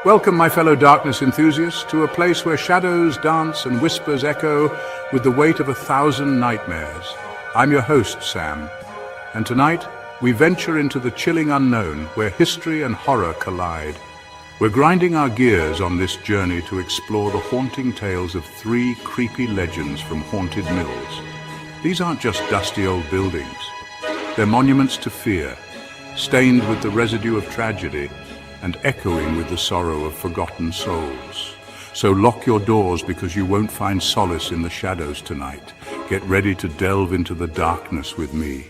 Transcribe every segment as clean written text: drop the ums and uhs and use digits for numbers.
Welcome, my fellow darkness enthusiasts, to a place where shadows dance and whispers echo with the weight of 1,000 nightmares. I'm your host, Sam, and tonight we venture into the chilling unknown where history and horror collide. We're grinding our gears on this journey to explore the haunting tales of 3 creepy legends from haunted mills. These aren't just dusty old buildings. They're monuments to fear, stained with the residue of tragedy and echoing with the sorrow of forgotten souls. So lock your doors because you won't find solace in the shadows tonight. Get ready to delve into the darkness with me.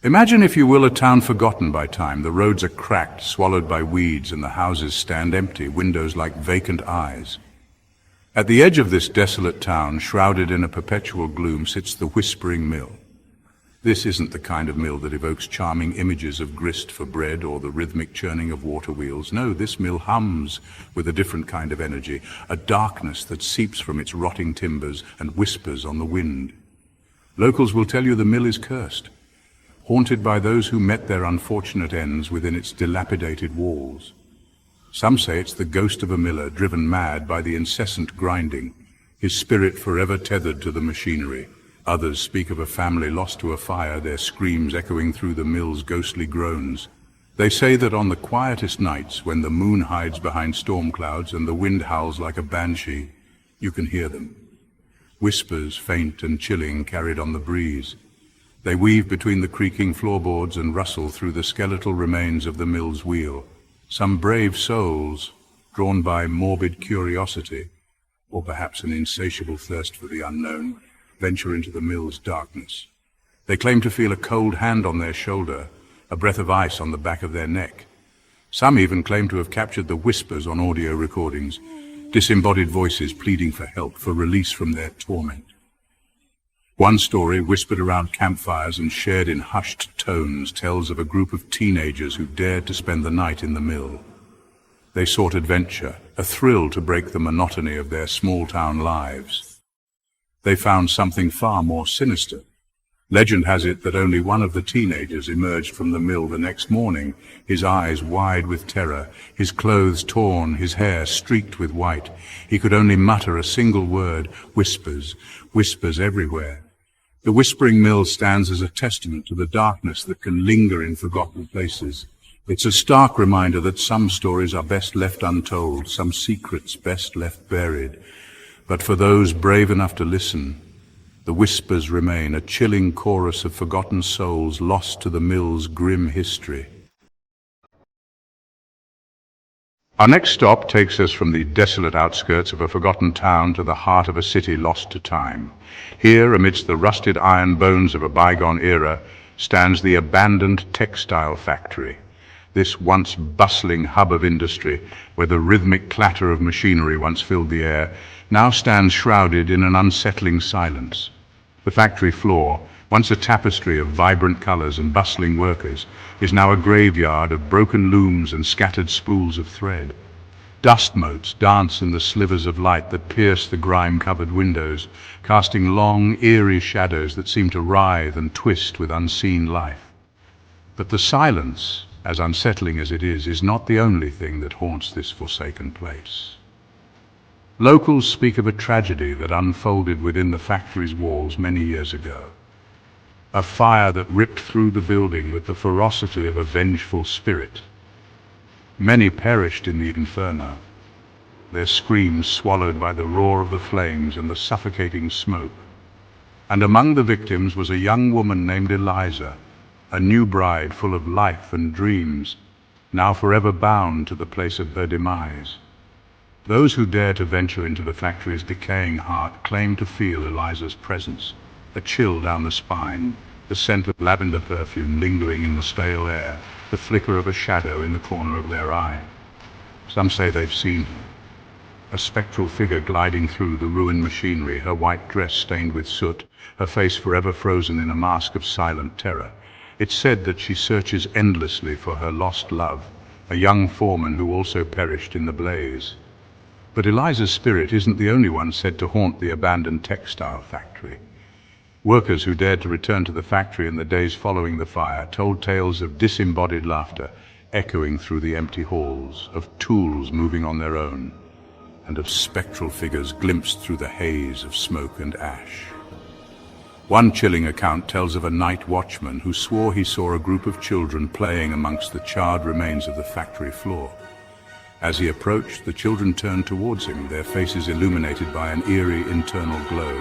Imagine, if you will, a town forgotten by time. The roads are cracked, swallowed by weeds, and the houses stand empty, windows like vacant eyes. At the edge of this desolate town, shrouded in a perpetual gloom, sits the Whispering Mill. This isn't the kind of mill that evokes charming images of grist for bread or the rhythmic churning of water wheels. No, this mill hums with a different kind of energy, a darkness that seeps from its rotting timbers and whispers on the wind. Locals will tell you the mill is cursed, haunted by those who met their unfortunate ends within its dilapidated walls. Some say it's the ghost of a miller driven mad by the incessant grinding, his spirit forever tethered to the machinery. Others speak of a family lost to a fire, their screams echoing through the mill's ghostly groans. They say that on the quietest nights, when the moon hides behind storm clouds and the wind howls like a banshee, you can hear them. Whispers, faint and chilling, carried on the breeze. They weave between the creaking floorboards and rustle through the skeletal remains of the mill's wheel. Some brave souls, drawn by morbid curiosity, or perhaps an insatiable thirst for the unknown, venture into the mill's darkness. They claim to feel a cold hand on their shoulder, a breath of ice on the back of their neck. Some even claim to have captured the whispers on audio recordings, disembodied voices pleading for help, for release from their torment. One story, whispered around campfires and shared in hushed tones, tells of a group of teenagers who dared to spend the night in the mill. They sought adventure, a thrill to break the monotony of their small-town lives. They found something far more sinister. Legend has it that only one of the teenagers emerged from the mill the next morning, his eyes wide with terror, his clothes torn, his hair streaked with white. He could only mutter a single word: whispers, whispers everywhere. The Whispering Mill stands as a testament to the darkness that can linger in forgotten places. It's a stark reminder that some stories are best left untold, some secrets best left buried. But for those brave enough to listen, the whispers remain, a chilling chorus of forgotten souls lost to the mill's grim history. Our next stop takes us from the desolate outskirts of a forgotten town to the heart of a city lost to time. Here, amidst the rusted iron bones of a bygone era, stands the abandoned textile factory. This once bustling hub of industry, where the rhythmic clatter of machinery once filled the air, now stands shrouded in an unsettling silence. The factory floor, once a tapestry of vibrant colors and bustling workers, is now a graveyard of broken looms and scattered spools of thread. Dust motes dance in the slivers of light that pierce the grime-covered windows, casting long, eerie shadows that seem to writhe and twist with unseen life. But the silence, as unsettling as it is not the only thing that haunts this forsaken place. Locals speak of a tragedy that unfolded within the factory's walls many years ago. A fire that ripped through the building with the ferocity of a vengeful spirit. Many perished in the inferno, their screams swallowed by the roar of the flames and the suffocating smoke. And among the victims was a young woman named Eliza, a new bride full of life and dreams, now forever bound to the place of her demise. Those who dare to venture into the factory's decaying heart claim to feel Eliza's presence, a chill down the spine, the scent of lavender perfume lingering in the stale air, the flicker of a shadow in the corner of their eye. Some say they've seen her, a spectral figure gliding through the ruined machinery, her white dress stained with soot, her face forever frozen in a mask of silent terror. It's said that she searches endlessly for her lost love, a young foreman who also perished in the blaze. But Eliza's spirit isn't the only one said to haunt the abandoned textile factory. Workers who dared to return to the factory in the days following the fire told tales of disembodied laughter, echoing through the empty halls, of tools moving on their own, and of spectral figures glimpsed through the haze of smoke and ash. One chilling account tells of a night watchman who swore he saw a group of children playing amongst the charred remains of the factory floor. As he approached, the children turned towards him, their faces illuminated by an eerie internal glow,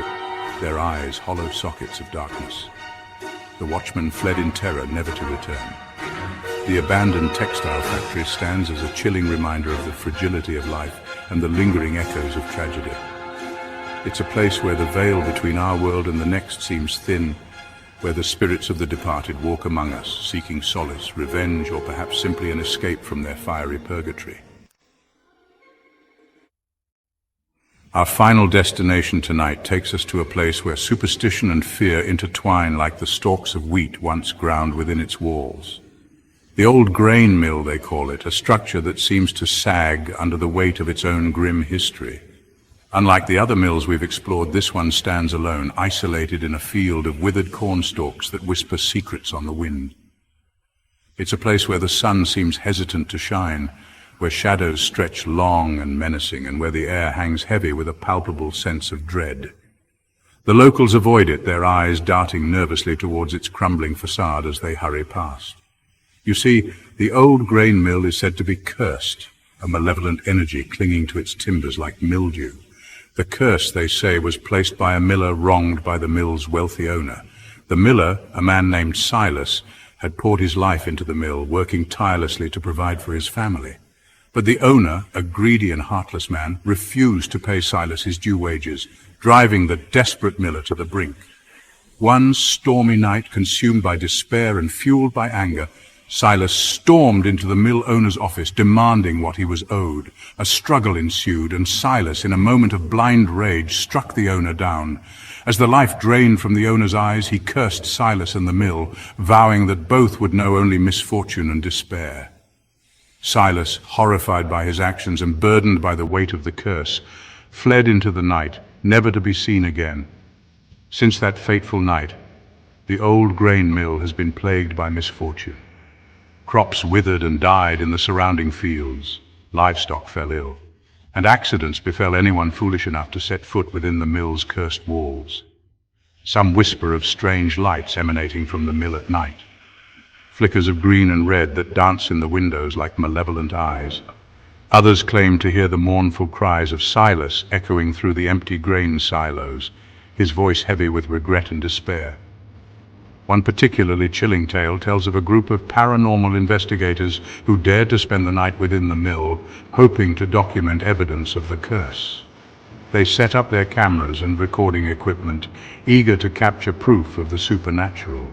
their eyes hollow sockets of darkness. The watchman fled in terror, never to return. The abandoned textile factory stands as a chilling reminder of the fragility of life and the lingering echoes of tragedy. It's a place where the veil between our world and the next seems thin, where the spirits of the departed walk among us, seeking solace, revenge, or perhaps simply an escape from their fiery purgatory. Our final destination tonight takes us to a place where superstition and fear intertwine like the stalks of wheat once ground within its walls. The old grain mill, they call it, a structure that seems to sag under the weight of its own grim history. Unlike the other mills we've explored, this one stands alone, isolated in a field of withered corn stalks that whisper secrets on the wind. It's a place where the sun seems hesitant to shine, where shadows stretch long and menacing, and where the air hangs heavy with a palpable sense of dread. The locals avoid it, their eyes darting nervously towards its crumbling facade as they hurry past. You see, the old grain mill is said to be cursed, a malevolent energy clinging to its timbers like mildew. The curse, they say, was placed by a miller wronged by the mill's wealthy owner. The miller, a man named Silas, had poured his life into the mill, working tirelessly to provide for his family. But the owner, a greedy and heartless man, refused to pay Silas his due wages, driving the desperate miller to the brink. One stormy night, consumed by despair and fueled by anger, Silas stormed into the mill owner's office, demanding what he was owed. A struggle ensued, and Silas, in a moment of blind rage, struck the owner down. As the life drained from the owner's eyes, he cursed Silas and the mill, vowing that both would know only misfortune and despair. Silas, horrified by his actions and burdened by the weight of the curse, fled into the night, never to be seen again. Since that fateful night, the old grain mill has been plagued by misfortune. Crops withered and died in the surrounding fields, livestock fell ill, and accidents befell anyone foolish enough to set foot within the mill's cursed walls. Some whisper of strange lights emanating from the mill at night, flickers of green and red that dance in the windows like malevolent eyes. Others claim to hear the mournful cries of Silas echoing through the empty grain silos, his voice heavy with regret and despair. One particularly chilling tale tells of a group of paranormal investigators who dared to spend the night within the mill, hoping to document evidence of the curse. They set up their cameras and recording equipment, eager to capture proof of the supernatural.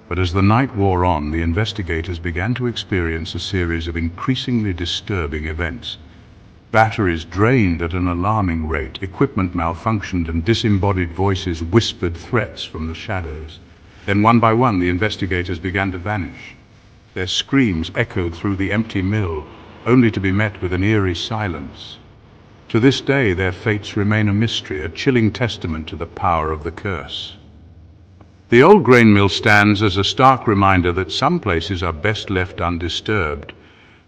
But as the night wore on, the investigators began to experience a series of increasingly disturbing events. Batteries drained at an alarming rate, equipment malfunctioned, and disembodied voices whispered threats from the shadows. Then one by one the investigators began to vanish. Their screams echoed through the empty mill, only to be met with an eerie silence. To this day their fates remain a mystery, a chilling testament to the power of the curse. The old grain mill stands as a stark reminder that some places are best left undisturbed,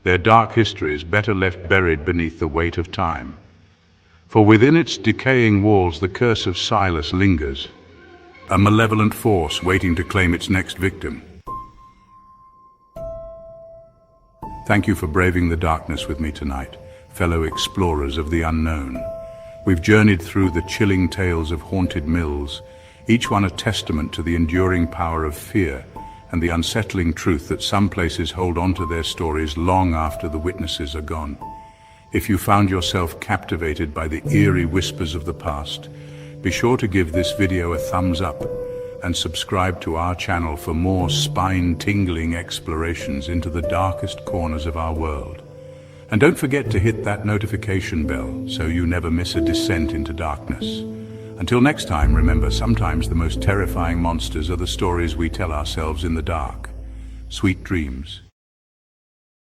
their dark histories better left buried beneath the weight of time. For within its decaying walls the curse of Silas lingers, a malevolent force waiting to claim its next victim. Thank you for braving the darkness with me tonight, fellow explorers of the unknown. We've journeyed through the chilling tales of haunted mills, each one a testament to the enduring power of fear and the unsettling truth that some places hold on to their stories long after the witnesses are gone. If you found yourself captivated by the eerie whispers of the past, be sure to give this video a thumbs up and subscribe to our channel for more spine-tingling explorations into the darkest corners of our world. And don't forget to hit that notification bell so you never miss a descent into darkness. Until next time, remember, sometimes the most terrifying monsters are the stories we tell ourselves in the dark. Sweet dreams.